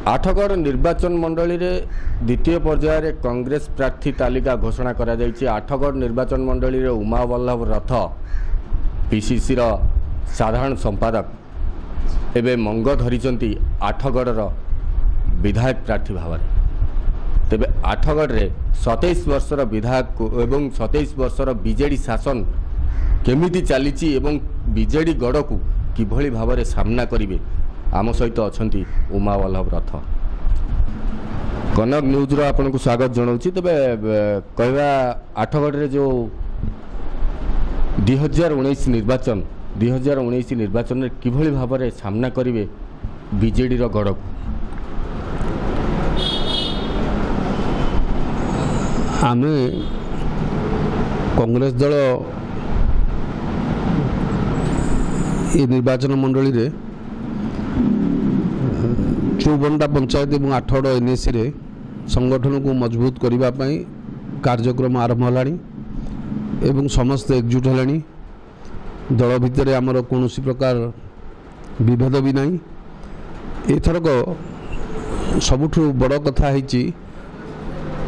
आठगढ़ निर्वाचन मंडली रे द्वितीय पर्यायर कांग्रेस प्रार्थी तालिका घोषणा करा जायछि। आठगढ़ निर्वाचन मंडली रे उमा वल्लभ रथ पीसीसी रो साधारण संपादक एवं मंग धरिचंती आठगढ़ विधायक प्रार्थी भाव में। तेबे आठगढ़ रे 27 वर्षर विधायक एवं 27 वर्षर बीजेडी शासन केमिति चलीची एवं बीजेडी गढ़ को किभली भाव में सामना करिवे आम सहित अच्छा उमा वल्लभ रथ। कनक न्यूज रो आपन को स्वागत जनाऊँ। तेबे कहवा आठगढ़ रे जो 2019 निर्वाचन में किभली भाव में सामना करिवे बीजेडी रो गढ़ को। आमे कांग्रेस दल ये निर्वाचन मंडली रे 54टा पंचायत और 8 एनएसी रे संगठन को मजबूत करने कार्यक्रम आरंभ होलानी एवं समस्त एकजुट होलानी। दल भितर आमर कौन प्रकार विभेद भी नहीं। एथरक सबुठ बड़ कथा है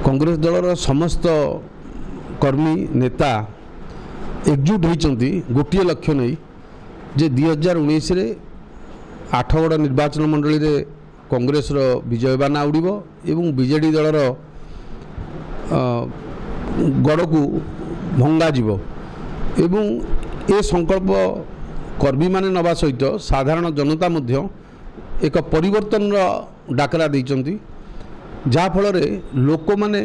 कांग्रेस दलर समस्त कर्मी नेता एकजुट होती गोटे लक्ष्य नहीं जे 2019 रे आठगढ़ निर्वाचन मंडली रे कांग्रेस रो विजय बाना उड़ीबो एवं बीजेडी दलर गढ़ को भंगा जीवो एवं ए संकल्प कर्मी माने नवा सहित साधारण जनता मध्य एक परिवर्तन डाकरा देइचंती जहाँ फल लोक माने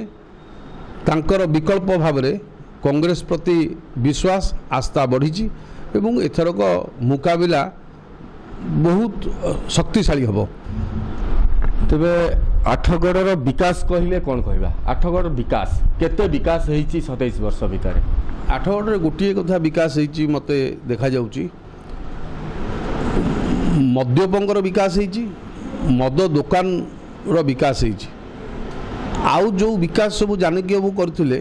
तांकर विकल्प भाव में कांग्रेस प्रति विश्वास आस्था बढ़ी एवं एथरक मुकाबिला बहुत शक्तिशाली हम। तेबे आठगढ़ विकास कहले कौन कहबा? आठगढ़ विकास केते विकास होईची 27 वर्ष भितर? आठगढ़ गोटे कथा विकास होईची मते देखा जाउची मद्यपंकर विकास होईची, मद दुकान रो विकास होईची। आउ जो विकास सब जानकी बाबू करथिले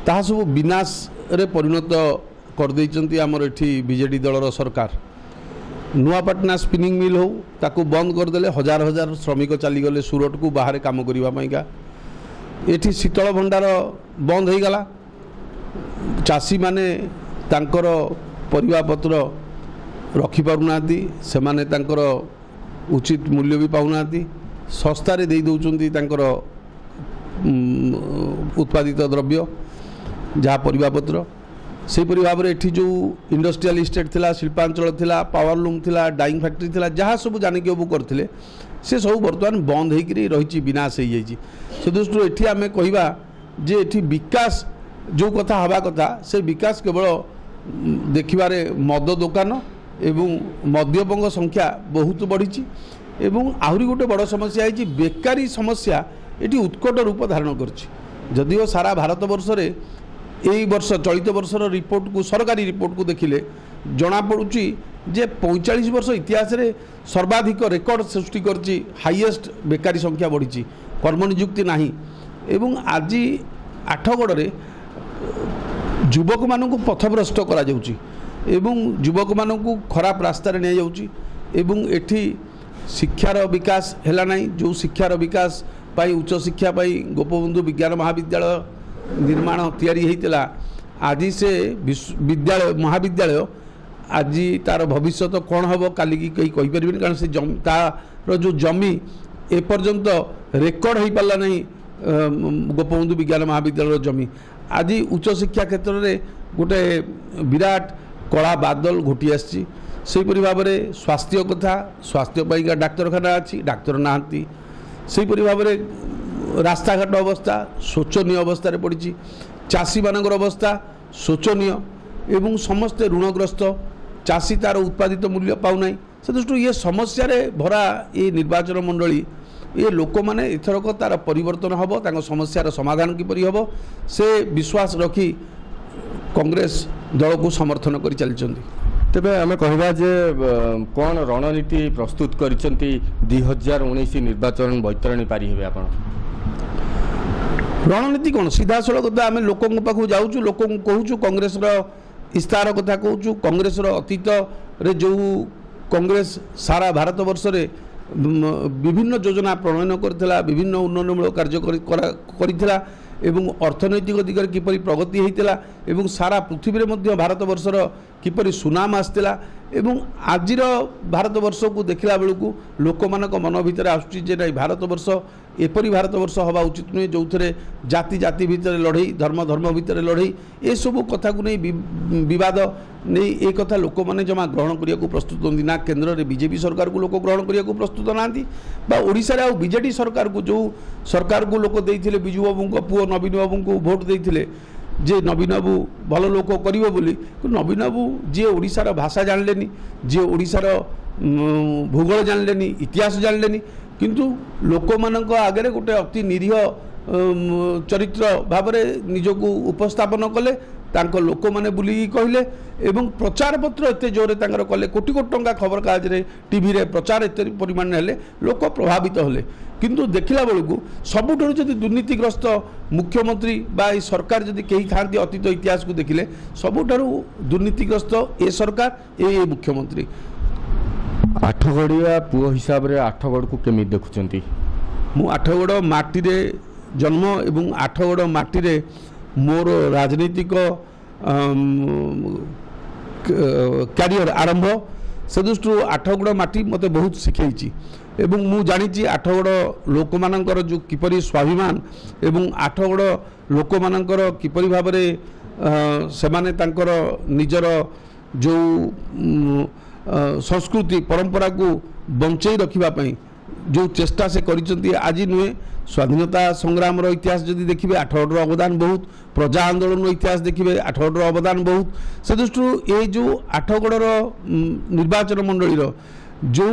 ताहा सब विनाश रे परिणत कर देइचंती हमर एठी बीजेडी दलर सरकार। नुआपाटना स्पिनिंग मिल हो ताको बंद कर देले हजार हजार श्रमिक चली गले सूरत को बाहर काम करबा पईका। एठी शीतल भंडार बंद हो गला। चासी माने तांकर परिबा पत्र रखि पारुनाती, सेमाने तांकर उचित मूल्य भी पाउनाती, सस्ता रे देई दउचंती तांकर उत्पादित द्रव्य जहाँ परिबापत्र से भाव में एठी जो इंडस्ट्रियल इस्टेट थिला, शिल्पांचल थिला, पावर लूम थिला, डाइंग फैक्ट्री थिला, जहाँ सब जानकी बाबू करथिले से सब बर्तमान बंद होकर रही विनाश हो जाइए। से दृष्टि एठी आमे कहिबा जे एठी विकास जो कथा हवा कथा से विकास केवल देखिबारे मद दुकान एवं मद्यपंग संख्या बहुत बढ़ी एवं आहरी गोटे बड़ समस्या है बेकारी समस्या एटी उत्कट रूप धारण करछि। जदिओ सारा भारत वर्ष रे एई वर्ष चलित वर्षर रिपोर्ट को सरकारी रिपोर्ट को देखिले जना पड़ुछि जे 45 वर्ष इतिहास रे सर्वाधिक रेकर्ड सृष्टि करछि। हाईएस्ट बेकारी संख्या बढ़ी, कर्म नियुक्ति नाही एवं आज आठगढ़ रे युवक मानक पथभ्रष्ट करा जाउछि एवं युवक मानक खराब रास्ता रे नै जाउछि एवं एठी शिक्षार विकास हैला नाही। जो शिक्षार विकास पाई उच्च शिक्षा पाई गोपबंधु विज्ञान महाविद्यालय निर्माण तैयारी होता आज से विद्यालय महाविद्यालय आज तार भविष्य कौन हम काली की कहीं कहीपर कारण से तार जो जमी एपर्यंत रेकर्ड हो पारा नहीं गोपबंधु विज्ञान महाविद्यालय जमी आज उच्च शिक्षा क्षेत्र में गोटे विराट कला बादल घोटी आसी। भाव में स्वास्थ्य कथा स्वास्थ्य पाइका डाक्तरखाना अच्छी डाक्तर नहांती से भाव में रास्ता घाट अवस्था शोचनीय अवस्था पड़ी। चाषी मानकर अवस्था शोचनीय एवं समस्ते ऋणग्रस्त चाषी तार उत्पादित मूल्य पाऊना। से दृष्टि ये समस्या रे भरा ये निर्वाचन मंडली ये लोक मैंने एथरक तार परिवर्तन हम तांको समस्यार समाधान किपरि हम से विश्वास रखी कांग्रेस दल को समर्थन कर चलती। तेबे आमे कहबा जे कौन रणनीति प्रस्तुत करिसंती 2019 निर्वाचन बैतरणी पारी हेबे आपण? रणनीति कौन सीधा सड़क आम लोक पाखु जाऊँ लोक कहूँ कांग्रेस इस्तार कथा कहूँ कांग्रेस अतीत रे जो कांग्रेस सारा भारत वर्ष रे विभिन्न योजना प्रणयन करथिला विभिन्न उन्नयनमूलक कार्य करिथिला एवं अर्थनैतिक दिगरे किपरि प्रगति होइतिला एवं सारा पृथ्वी रे मध्य भारतवर्षर किपरि सुनाम आस्तिला एवं आजिर भारतवर्ष को देखला बेलू लोक मानक मन भितर आसुची जे नहीं भारतवर्ष एपरी भारतवर्ष हवा उचित नुहे जो थे जाति जाति भितर लड़ई धर्म धर्म भितर लड़ई ए सब कथा को नहीं विवाद नहीं ए कथा लोक मैंने जमा ग्रहण करने को प्रस्तुत होती ना केन्द्र में बीजेपी सरकार को लोक ग्रहण करने को प्रस्तुत ना ओडिशा रे बीजेडी सरकार को जो सरकार को लोक देइथिले बिजू बाबू को पुओ नवीन बाबू को भोट देइथिले जे नवीन बाबू भल लोक करिवो बोली नवीन बाबू जी ओडिशार भाषा जानलेनी जी ओडिशार भूगोल जानलेनी इतिहास जानलेनी किंतु लोक मानक आगे गोटे अति निरीह चरित्र भाव निजक उपस्थापन कले तांको लोक माने बुली कहले एवं प्रचार पत्र एते जोरे तांकर कले कोटी कोटी टंका खबर कागज रे टीवी रे प्रचार एते परिमाण हेले लोक प्रभावित होले किंतु देखला बेलू सबुठ जदि दुर्नीतिग्रस्त मुख्यमंत्री बा सरकार जदि कहीं था अतीत इतिहास को देखिले सबुठ दुर्नीतिग्रस्त ए सरकार ए मुख्यमंत्री आठगड़िया पुओ हिसाब रे आठगड़ को केमी देखुचंती मु आठगड़ माटी रे जन्म एवं आठगड़ माटी रे मोर राजनीतिक कैरियर आरंभ से दृष्टि आठगड़ माटी मते बहुत शिखई एवं मु जानी आठगड़ लोक मानकर जो किपरि स्वाभिमान एवं आठगड़ लोक मानकर किपरि भाव से माने तांकर निजर जो संस्कृति परंपरा को बंचई रखिबापई जो चेष्टा से करिसंती आज नुहे स्वाधीनता संग्राम इतिहास जदि देखिए आठगड़ अवदान बहुत प्रजा आंदोलन इतिहास देखिए आठगड़ अवदान बहुत से दृष्टि ये जो आठगड़ निर्वाचन मंडली जो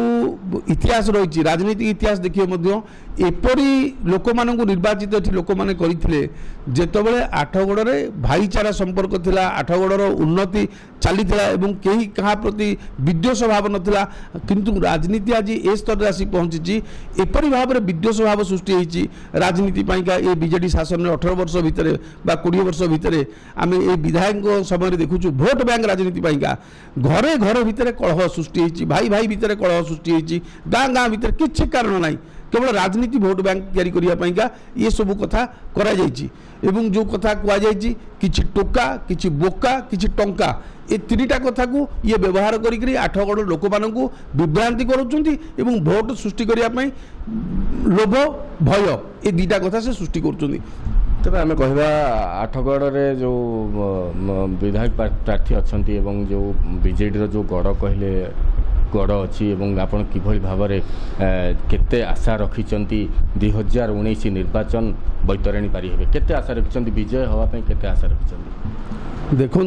इतिहास रही राजनीतिक इतिहास देखिए एपरी लोक मानू निर्वाचित ये लोक मैंने करते जितेबाला आठगड़ भाईचारा संपर्क थिला आठगड़ उन्नति चली कहीं क्या प्रति विद्वेष भाव नाला किंतु राजनीति आज ए स्तर आसी पहुंची एपरी भाव में विद्वेष भाव सृष्टि होती राजनीति पाइका ये बीजेडी शासन में 18 वर्ष भितर 20 वर्ष भितर आम ये विधायक समय देखुचु भोट बैंक राजनीति पाइका घरे घर भितर कलह सृष्टि होती भाई भाई भितर कलह सृष्टि होती गाँ गाँ भितर किसी कारण ना केवल राजनीति भोट बैंक तैयारी करने ये सब कथा करा एवं जो कथा कहुई किछि टोका किछि बोका किछि टंका ये तीनटा कथा को ये व्यवहार करी आठगड़ लोक मानू विभ्रांति करुँच भोट सृष्टि करने लोभ भय ये दुईटा कथा से सृष्टि कर तेज आम कह आठगड़ रे जो विधायक प्रार्थी अच्छा जो बीजेडी जो गड़ कहले गड़ अच्छी आपण किभली भाव केते आशा रखिंट 2019 निर्वाचन बैतरणी पारी हे केते आशा रखिंट विजय हवाई केते आशा रखिंट देखु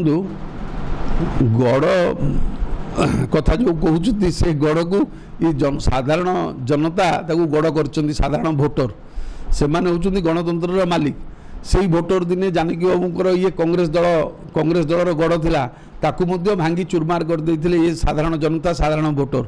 गड़ कथा जो कहते से गड़ को ये साधारण जनता गड़ कर साधारण भोटर से हूँ गणतंत्र मालिक से ही भोटर दिने जानकी बाबूर ये कांग्रेस दलर गड़ थिला ताकू मध्य भांगी चुरमार कर देथिले ये साधारण जनता साधारण भोटर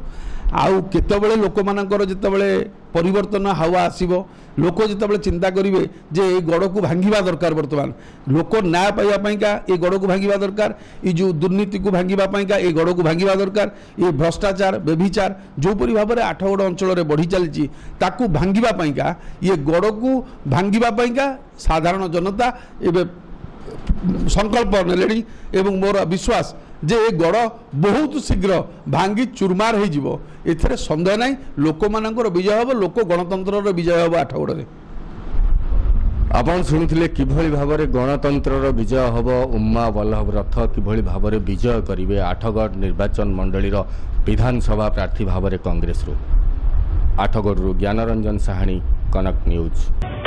आउ केतबेले लोक मानकर जेतबेले परिवर्तन हावा आसीबो लोक जेतबेले चिंता करिवे जे ए गड़ को भांगिबा दरकार वर्तमान लोक न्याय पाइबा पइका ए गड़ को भांगिबा दरकार ये जो दुर्नीति को भांगिबा पइका ए गड़ को भांगिबा दरकार ये भ्रष्टाचार व्यभिचार जो परि भाबरे आठगड़ अंचल रे बढ़ी चलची ताकू भांगिबा पइका ये गड़ को भांगिबा पइका साधारण जनता एबे संकल्प नेलेणी एवं मोर विश्वास जे ए गड़ बहुत शीघ्र भांगी चुरमार हो एथरे संदेह नहीं लोक मानकर विजय हम लोक गणतंत्र विजय हम आठगड़ रे आपण शुणुले किभली भाव में गणतंत्र विजय हम उम्मा वल्लभ रथ किभली भाव में विजय करेंगे आठगड़ निर्वाचन मंडलीर विधानसभा प्रार्थी भाव में कांग्रेस आठगड़ ज्ञानरंजन साहानी कनक न्यूज।